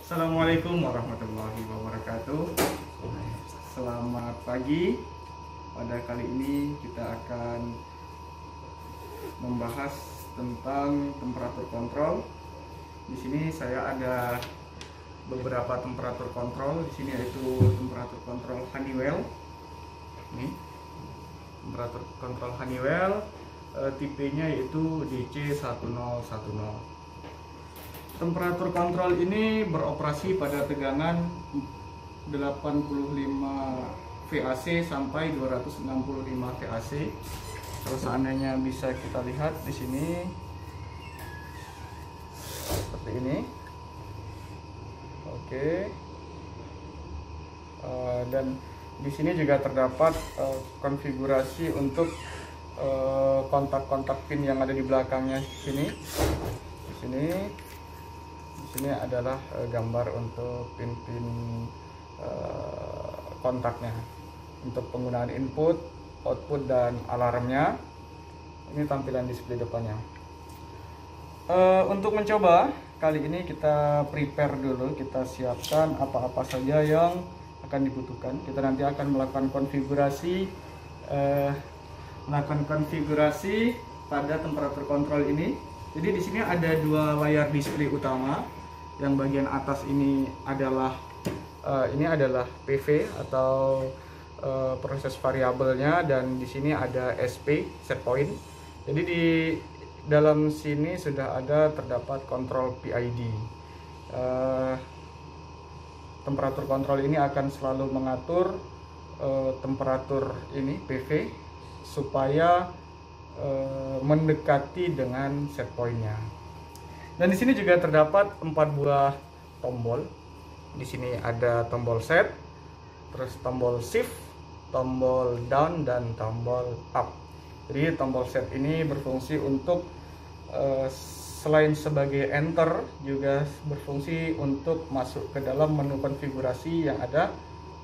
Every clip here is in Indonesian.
Assalamualaikum warahmatullahi wabarakatuh. Selamat pagi. Pada kali ini kita akan membahas tentang temperatur kontrol. Di sini saya ada beberapa temperatur kontrol. Di sini yaitu temperatur kontrol Honeywell. Ini temperatur kontrol Honeywell, tipenya yaitu DC1010. Temperatur kontrol ini beroperasi pada tegangan 85 VAC sampai 265 VAC. Kalau seandainya bisa kita lihat di sini seperti ini. Oke. Dan di sini juga terdapat konfigurasi untuk kontak-kontak pin yang ada di belakangnya sini. Di sini adalah gambar untuk pin-pin kontaknya untuk penggunaan input, output, dan alarmnya. Ini tampilan display depannya. Untuk mencoba kali ini kita prepare dulu, kita siapkan apa-apa saja yang akan dibutuhkan. Kita nanti akan melakukan konfigurasi pada temperatur kontrol ini. Jadi di sini ada dua layar display utama. Yang bagian atas ini adalah PV atau proses variabelnya, dan di sini ada SP set point. Jadi di dalam sini sudah terdapat kontrol PID. Temperatur kontrol ini akan selalu mengatur temperatur ini PV supaya mendekati dengan set pointnya. Dan di sini juga terdapat 4 buah tombol. Di sini ada tombol set, terus tombol shift, tombol down, dan tombol up. Jadi tombol set ini berfungsi untuk selain sebagai enter, juga berfungsi untuk masuk ke dalam menu konfigurasi yang ada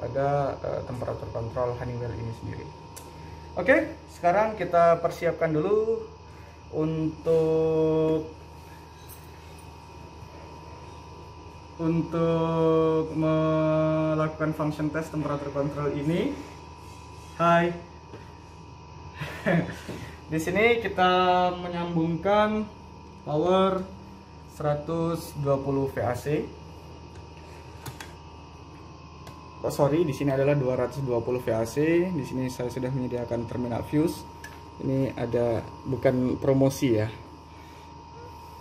pada temperatur kontrol Honeywell ini sendiri. Oke, sekarang kita persiapkan dulu untuk melakukan function test temperatur kontrol ini. Hai. Di sini kita menyambungkan power 120 VAC. Oh sorry, di sini adalah 220 VAC. Di sini saya sudah menyediakan terminal fuse. Ini ada, bukan promosi ya.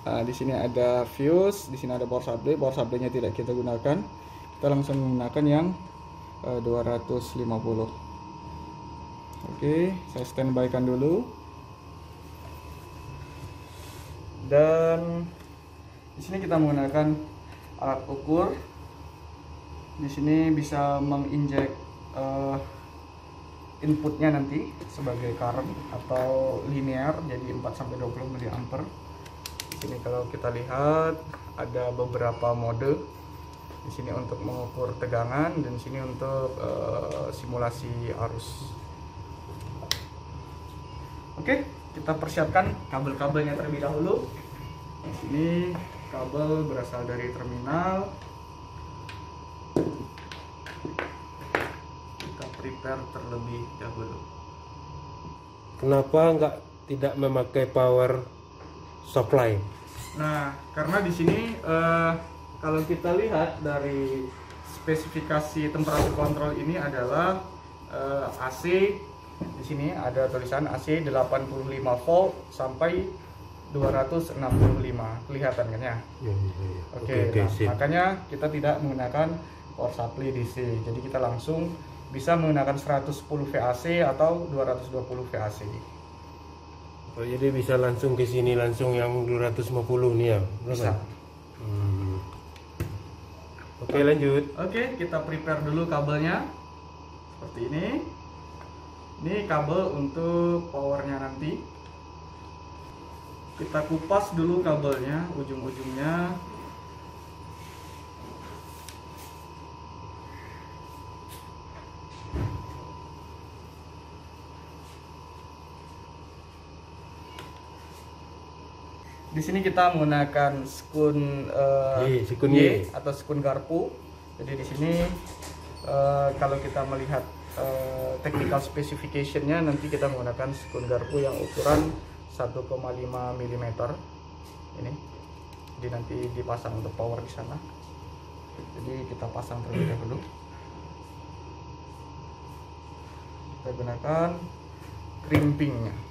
Di sini ada fuse, di sini ada power supply. Power supply-nya tidak kita gunakan. Kita langsung menggunakan yang 250. Oke, saya standby-kan dulu. Dan di sini kita menggunakan alat ukur. Di sini bisa menginjek inputnya nanti sebagai current atau linear, jadi 4 sampai 20 mA. Di sini kalau kita lihat ada beberapa mode. Di sini untuk mengukur tegangan, dan di sini untuk simulasi arus. Oke, kita persiapkan kabel-kabelnya terlebih dahulu. Di sini kabel berasal dari terminal. Kita prepare terlebih dahulu. Kenapa tidak memakai power supply? Nah, karena di sini kalau kita lihat dari spesifikasi temperatur kontrol ini adalah AC. Di sini ada tulisan AC 85 volt sampai 265. Kelihatan kan ya? Oke, nah, makanya kita tidak menggunakan power supply DC. Jadi kita langsung bisa menggunakan 110 VAC atau 220 VAC. Oh, jadi bisa langsung ke sini, langsung yang 250 nih ya? Bisa. Oke, lanjut. Oke, kita prepare dulu kabelnya. Seperti ini. Ini kabel untuk powernya nanti. Kita kupas dulu kabelnya, ujung-ujungnya. Di sini kita menggunakan skun skun Y atau skun garpu. Jadi di sini kalau kita melihat technical specification-nya, nanti kita menggunakan skun garpu yang ukuran 1,5 mm. Ini. Jadi nanti dipasang untuk power di sana. Jadi kita pasang terlebih dahulu. Kita gunakan crimpingnya.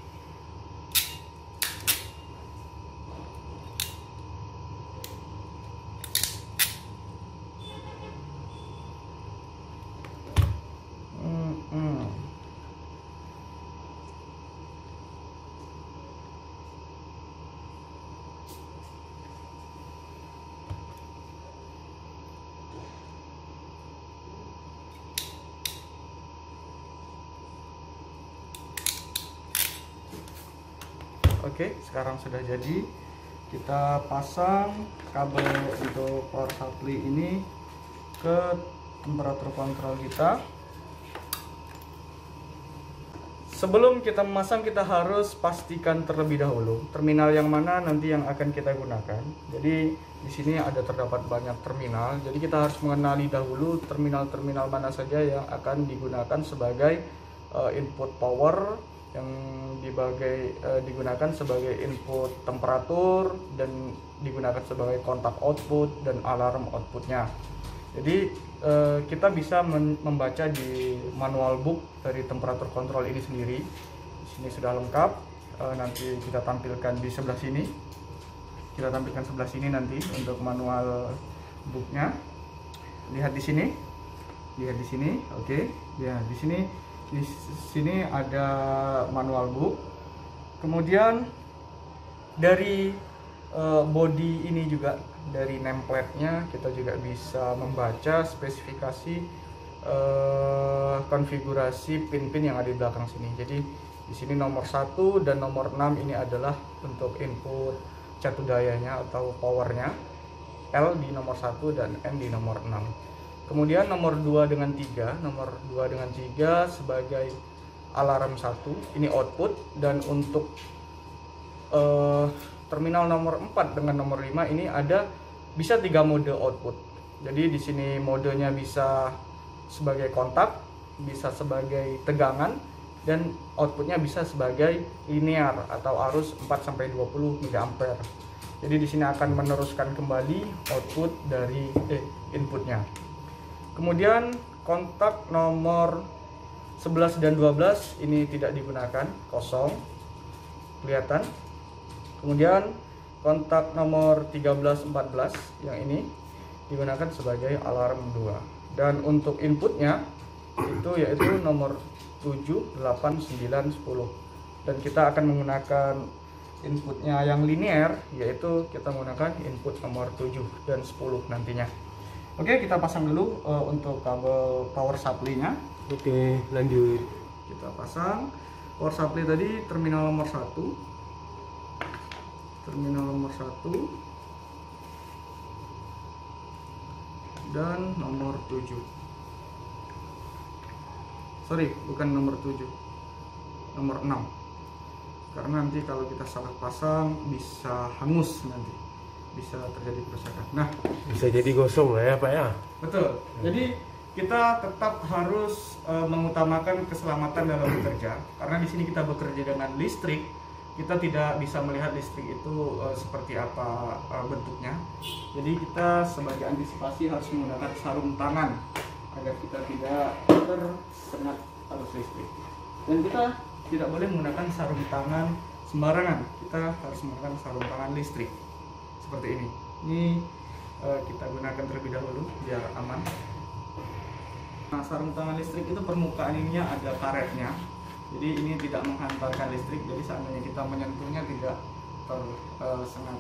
Oke, sekarang sudah jadi. Kita pasang kabel untuk power supply ini ke temperatur kontrol kita. Sebelum kita memasang, kita harus pastikan terlebih dahulu terminal yang mana nanti yang akan kita gunakan. Jadi di sini ada terdapat banyak terminal. Jadi kita harus mengenali dahulu terminal-terminal mana saja yang akan digunakan sebagai input power, yang digunakan sebagai input temperatur, dan digunakan sebagai kontak output dan alarm outputnya. Jadi kita bisa membaca di manual book dari temperatur kontrol ini sendiri. Di sini sudah lengkap. Nanti kita tampilkan di sebelah sini. Kita tampilkan sebelah sini nanti untuk manual booknya. Lihat di sini. Lihat di sini. Oke. Ya, di sini. Di sini ada manual book. Kemudian dari body ini juga, dari nameplate-nya kita juga bisa membaca spesifikasi konfigurasi pin-pin yang ada di belakang sini. Jadi di sini nomor 1 dan nomor 6 ini adalah untuk input catu dayanya atau powernya. L di nomor 1 dan N di nomor 6. Kemudian nomor 2 dengan 3, nomor 2 dengan 3 sebagai alarm 1, ini output. Dan untuk terminal nomor 4 dengan nomor 5 ini bisa 3 mode output. Jadi di sini modenya bisa sebagai kontak, bisa sebagai tegangan, dan outputnya bisa sebagai linear atau arus 4-20 mA. Jadi di sini akan meneruskan kembali output dari inputnya. Kemudian kontak nomor 11 dan 12 ini tidak digunakan, kosong, kelihatan. Kemudian kontak nomor 13-14 yang ini digunakan sebagai alarm 2. Dan untuk inputnya itu yaitu nomor 7, 8, 9, 10. Dan kita akan menggunakan inputnya yang linear, yaitu kita menggunakan input nomor 7 dan 10 nantinya. Oke, kita pasang dulu untuk kabel power supply-nya. Oke, lanjut. Kita pasang power supply tadi terminal nomor 1. Terminal nomor 1 dan nomor 7. Sorry, bukan nomor 7. Nomor 6. Karena nanti kalau kita salah pasang bisa hangus nanti. Bisa terjadi kerusakan. Nah, bisa jadi gosong lah ya Pak ya. Betul. Jadi kita tetap harus mengutamakan keselamatan dalam bekerja, karena di sini kita bekerja dengan listrik. Kita tidak bisa melihat listrik itu seperti apa bentuknya. Jadi kita sebagai antisipasi harus menggunakan sarung tangan agar kita tidak tersengat arus listrik. Dan kita tidak boleh menggunakan sarung tangan sembarangan. Kita harus menggunakan sarung tangan listrik. Seperti ini. Ini kita gunakan terlebih dahulu biar aman. Nah, sarung tangan listrik itu permukaan ininya ada karetnya. Jadi ini tidak menghantarkan listrik. Jadi seandainya kita menyentuhnya tidak tersengat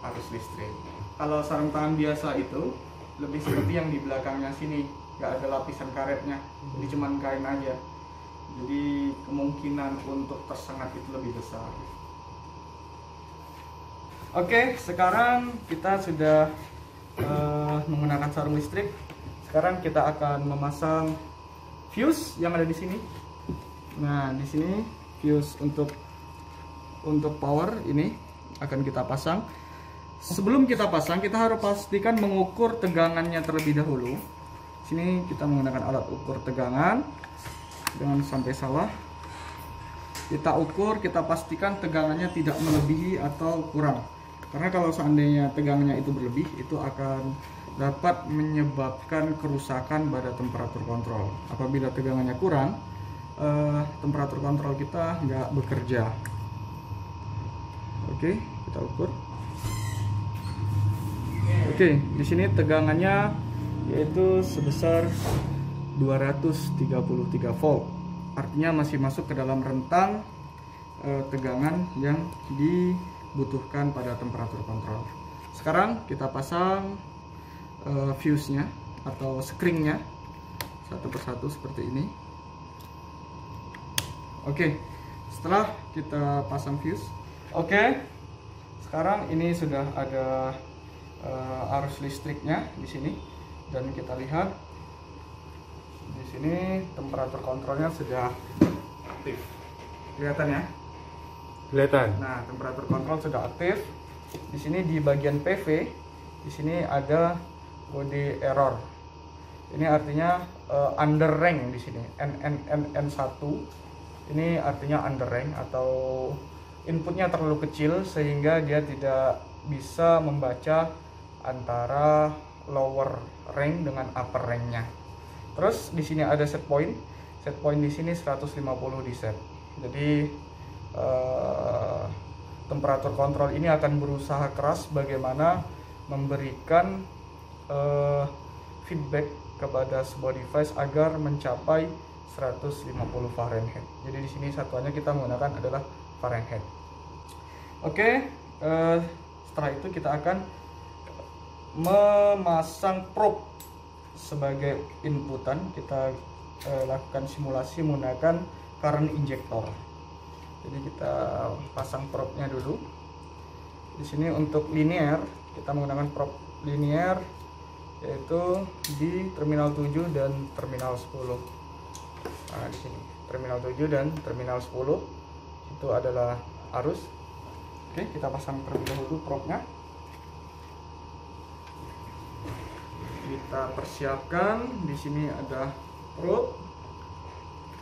arus listrik. Kalau sarung tangan biasa itu lebih seperti yang di belakangnya sini, nggak ada lapisan karetnya. Jadi cuman kain aja. Jadi kemungkinan untuk tersengat itu lebih besar. Oke, sekarang kita sudah menggunakan sarung listrik. Sekarang kita akan memasang fuse yang ada di sini. Nah, di sini fuse untuk power ini akan kita pasang. Sebelum kita pasang, kita harus pastikan mengukur tegangannya terlebih dahulu. Sini kita menggunakan alat ukur tegangan. Jangan sampai salah. Kita ukur, kita pastikan tegangannya tidak melebihi atau kurang. Karena kalau seandainya tegangannya itu berlebih, itu akan dapat menyebabkan kerusakan pada temperatur kontrol. Apabila tegangannya kurang, temperatur kontrol kita nggak bekerja. Oke, kita ukur. Oke, di sini tegangannya yaitu sebesar 233 volt. Artinya masih masuk ke dalam rentang tegangan yang dibutuhkan pada temperatur kontrol. Sekarang kita pasang fuse-nya atau skringnya satu persatu seperti ini. Oke, setelah kita pasang fuse, oke, sekarang ini sudah ada arus listriknya di sini, dan kita lihat di sini temperatur kontrolnya sudah aktif. Kelihatan ya? Kelihatan. Nah, temperatur kontrol sudah aktif. Di sini di bagian PV, di sini ada kode error. Ini artinya under rank di sini. N1. Ini artinya under rank atau inputnya terlalu kecil sehingga dia tidak bisa membaca antara lower rank dengan upper ranknya. Terus di sini ada set point. Set point di sini 150 di set. Jadi temperatur kontrol ini akan berusaha keras bagaimana memberikan feedback kepada sebuah device agar mencapai 150 Fahrenheit. Jadi di sini satuannya kita menggunakan adalah Fahrenheit. Oke, setelah itu kita akan memasang probe sebagai inputan. Kita lakukan simulasi menggunakan current injector. Jadi kita pasang probe-nya dulu. Di sini untuk linear kita menggunakan probe linear, yaitu di terminal 7 dan terminal 10. Nah, di sini terminal 7 dan terminal 10 itu adalah arus. Oke, kita pasang terlebih dahulu probe-nya. Kita persiapkan. Di sini ada probe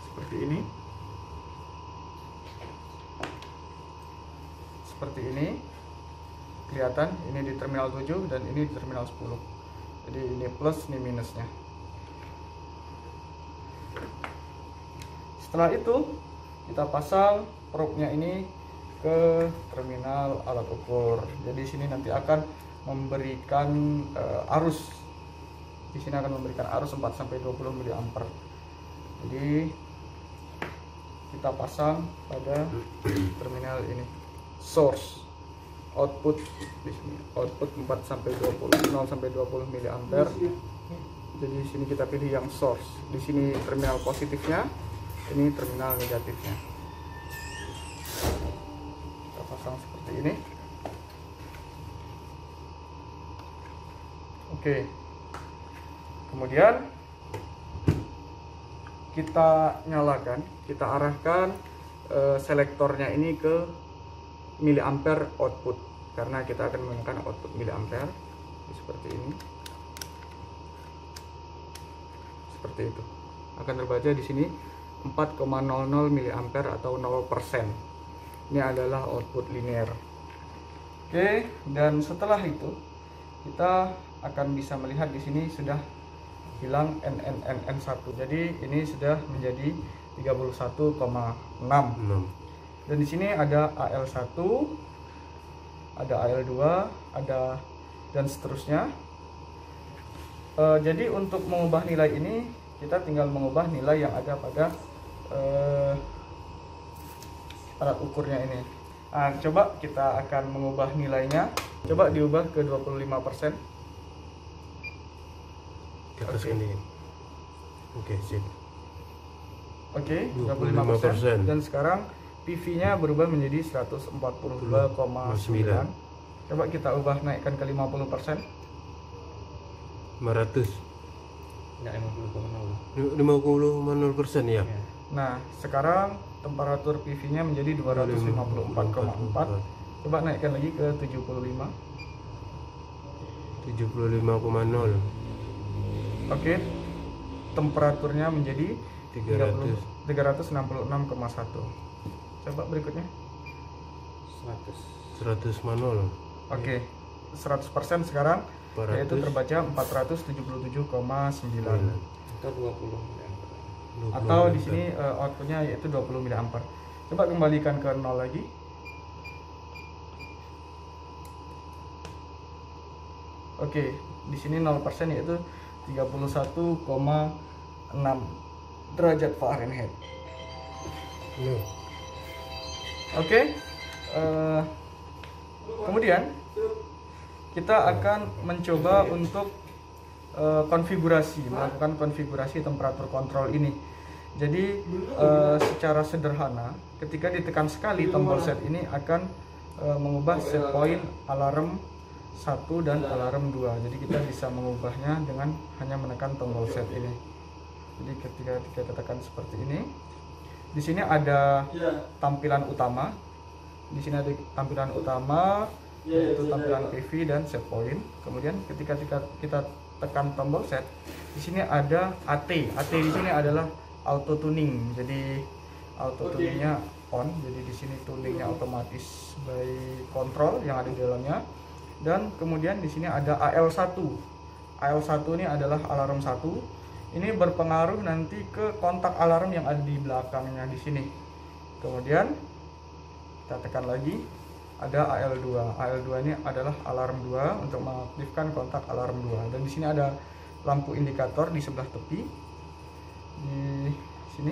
seperti ini. Seperti ini. Kelihatan ini di terminal 7 dan ini di terminal 10. Jadi ini plus, ini minusnya. Setelah itu kita pasang probe-nya ini ke terminal alat ukur. Jadi sini nanti akan memberikan arus. Di sini akan memberikan arus 4 sampai 20 mA. Jadi kita pasang pada terminal ini. Source output di sini. Output 4 sampai 20, 0 sampai 20 mA. Jadi di sini kita pilih yang source. Di sini terminal positifnya, ini terminal negatifnya. Kita pasang seperti ini. Oke. Kemudian kita nyalakan, kita arahkan selektornya ini ke miliampere output, karena kita akan menggunakan output miliampere seperti ini. Seperti itu. Akan terbaca di sini 4,00 mA atau 0%. Ini adalah output linear. Oke, dan setelah itu kita akan bisa melihat di sini sudah hilang N1. Jadi ini sudah menjadi 31,6. Dan di sini ada AL1, ada AL2, ada dan seterusnya. Jadi untuk mengubah nilai ini kita tinggal mengubah nilai yang ada pada alat ukurnya ini. Nah, coba kita akan mengubah nilainya. Coba diubah ke 25%. Kita sini. Oke, sip. Oke, 25%. Dan sekarang PV-nya berubah menjadi 142,9. Coba kita ubah naikkan ke 50%. 500. Enggak 50,0% ya. Nah, sekarang temperatur PV-nya menjadi 254,4. Coba naikkan lagi ke 75. 75,0. Oke, temperaturnya menjadi 300. 366,1. Coba berikutnya. 100 manol. Oke, 100% sekarang 400. yaitu terbaca 477,9. Atau 20 mA. Atau di sini outputnya yaitu 20 mA. Coba kembalikan ke 0 lagi. Oke, di sini 0% yaitu 31,6 derajat Fahrenheit. Loh. Oke, kemudian kita akan mencoba untuk melakukan konfigurasi temperatur kontrol ini. Jadi secara sederhana, ketika ditekan sekali tombol set ini akan mengubah set point alarm 1 dan alarm 2. Jadi kita bisa mengubahnya dengan hanya menekan tombol set ini. Jadi ketika kita tekan seperti ini, di sini ada tampilan utama. Di sini ada tampilan utama, yaitu tampilan PV dan set point. Kemudian ketika kita tekan tombol set, di sini ada AT. AT di sini adalah auto tuning. Jadi auto tuningnya on. Jadi di sini tuningnya otomatis by control yang ada di dalamnya. Dan kemudian di sini ada AL1. AL1 ini adalah alarm 1. Ini berpengaruh nanti ke kontak alarm yang ada di belakangnya di sini. Kemudian kita tekan lagi, ada AL2. AL2 ini adalah alarm 2 untuk mengaktifkan kontak alarm 2. Dan di sini ada lampu indikator di sebelah tepi. Di sini.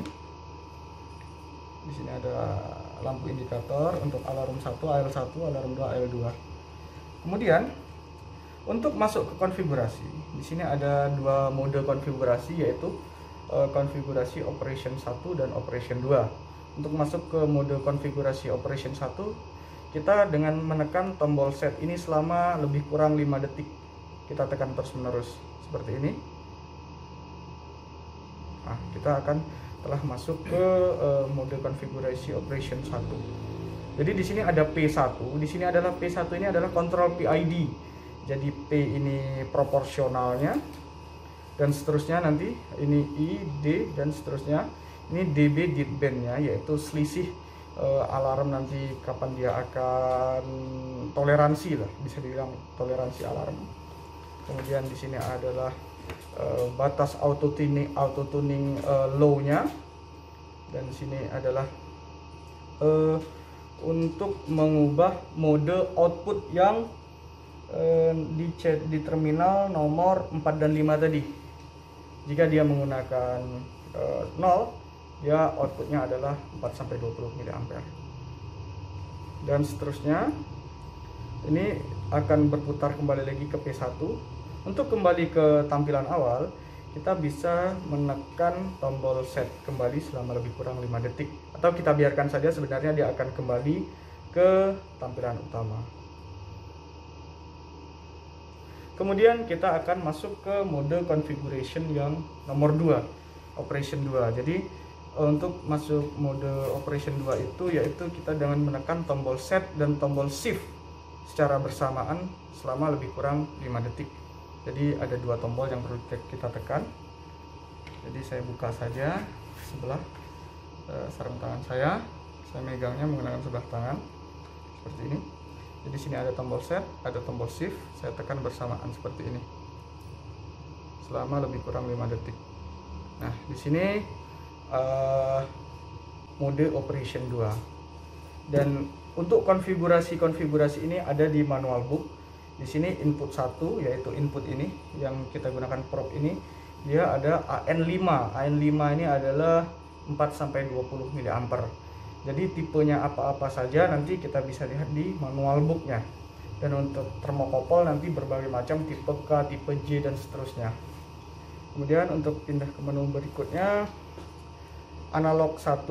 Di sini ada lampu indikator untuk alarm 1, AL1, alarm 2, AL2. Kemudian untuk masuk ke konfigurasi, di sini ada dua mode konfigurasi, yaitu konfigurasi operation 1 dan operation 2. Untuk masuk ke mode konfigurasi operation 1, kita dengan menekan tombol set ini selama lebih kurang 5 detik. Kita tekan terus menerus seperti ini. Nah, kita akan telah masuk ke mode konfigurasi operation 1. Jadi di sini ada P1. Di sini adalah P1 ini adalah control PID. Jadi P ini proporsionalnya dan seterusnya, nanti ini I, D dan seterusnya. Ini DB deadband-nya, yaitu selisih alarm nanti kapan dia akan toleransi lah, bisa dibilang toleransi alarm. Kemudian di sini adalah batas auto tuning low-nya, dan di sini adalah untuk mengubah mode output yang di terminal nomor 4 dan 5 tadi. Jika dia menggunakan 0, dia outputnya adalah 4-20 mA. Dan seterusnya, ini akan berputar kembali lagi ke P1. Untuk kembali ke tampilan awal, kita bisa menekan tombol set kembali selama lebih kurang 5 detik. Atau kita biarkan saja, sebenarnya dia akan kembali ke tampilan utama. Kemudian kita akan masuk ke mode configuration yang nomor 2, operation 2. Jadi untuk masuk mode operation 2 itu yaitu kita dengan menekan tombol set dan tombol shift secara bersamaan selama lebih kurang 5 detik. Jadi ada dua tombol yang perlu kita tekan. Jadi saya buka saja sebelah sarung tangan saya megangnya menggunakan sebelah tangan seperti ini. Jadi sini ada tombol set, ada tombol shift, saya tekan bersamaan seperti ini selama lebih kurang 5 detik. Nah, di sini mode operation 2. Dan untuk konfigurasi ini ada di manual book. Di sini input 1, yaitu input ini yang kita gunakan probe ini, dia ada AN5. AN5 ini adalah 4-20 mA. Jadi tipenya apa-apa saja nanti kita bisa lihat di manual booknya. Dan untuk termokopol nanti berbagai macam, tipe K, tipe J dan seterusnya. Kemudian untuk pindah ke menu berikutnya, analog 1,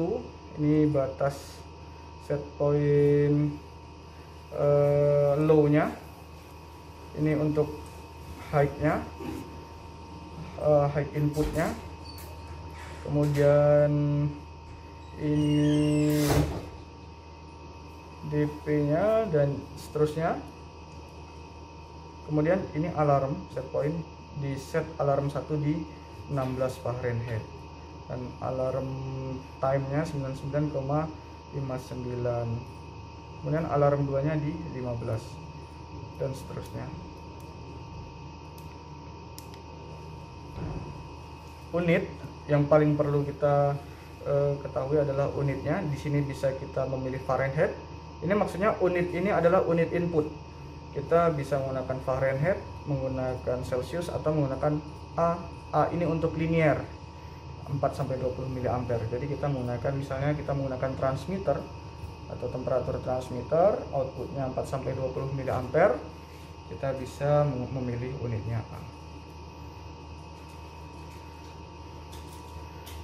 ini batas set point low-nya. Ini untuk height-nya, height inputnya. Kemudian ini DP-nya dan seterusnya. Kemudian ini alarm set point, di set alarm 1 di 16 Fahrenheit dan alarm time-nya 99,59. Kemudian alarm 2-nya di 15 dan seterusnya. Unit yang paling perlu kita ketahui adalah unitnya. Di sini bisa kita memilih Fahrenheit. Ini maksudnya unit ini adalah unit input. Kita bisa menggunakan Fahrenheit, menggunakan Celsius, atau menggunakan A. A ini untuk linear 4-20 mA. Jadi kita menggunakan, misalnya kita menggunakan transmitter atau temperatur transmitter, outputnya 4-20 mA, kita bisa memilih unitnya A.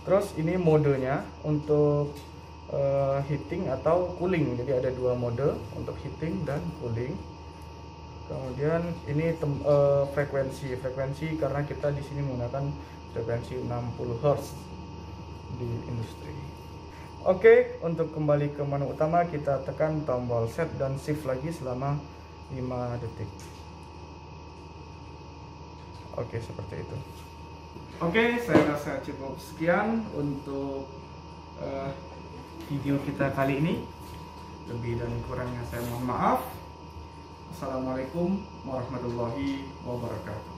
Terus ini modenya untuk heating atau cooling. Jadi ada dua mode untuk heating dan cooling. Kemudian ini frekuensi karena kita di sini menggunakan frekuensi 60 Hz di industri. Oke, untuk kembali ke menu utama kita tekan tombol set dan shift lagi selama 5 detik. Oke, seperti itu. Oke, saya rasa cukup sekian untuk video kita kali ini. Lebih dan kurangnya saya mohon maaf. Assalamualaikum warahmatullahi wabarakatuh.